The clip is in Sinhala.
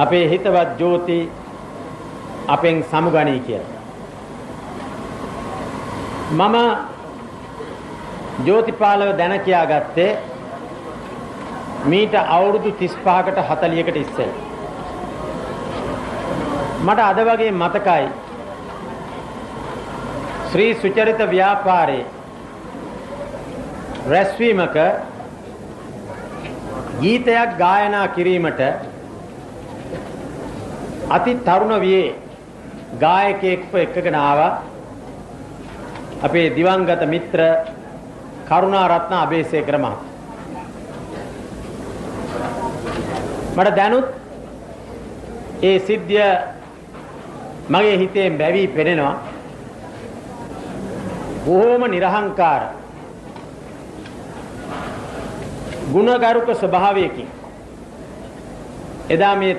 අපේ හිතවත් ජෝති අපෙන් සමුගණී කියලා. මම ජෝතිපාලව දැන කියාගත්තේ මීට අවුරුදු 35කට 40කට ඉස්සෙල්ලා. මට අද වගේ මතකයි ශ්‍රී සුචරිත ව්‍යාපාරේ රැස්වීමක ගීතයක් ගායනා කිරීමට අති තරුණ වියේ ගායකයෙක්ව එක්කගෙන ආවා අපේ දිවංගත මිත්‍ර කරුණාරත්න අබේසේකර මහතා. මට දැනුත් ඒ සිද්ධිය මගේ හිතේ බැවි පෙනෙනවා. බොහෝම නිර්හංකාර ගුණගරුක ස්වභාවයකින් එදා මේ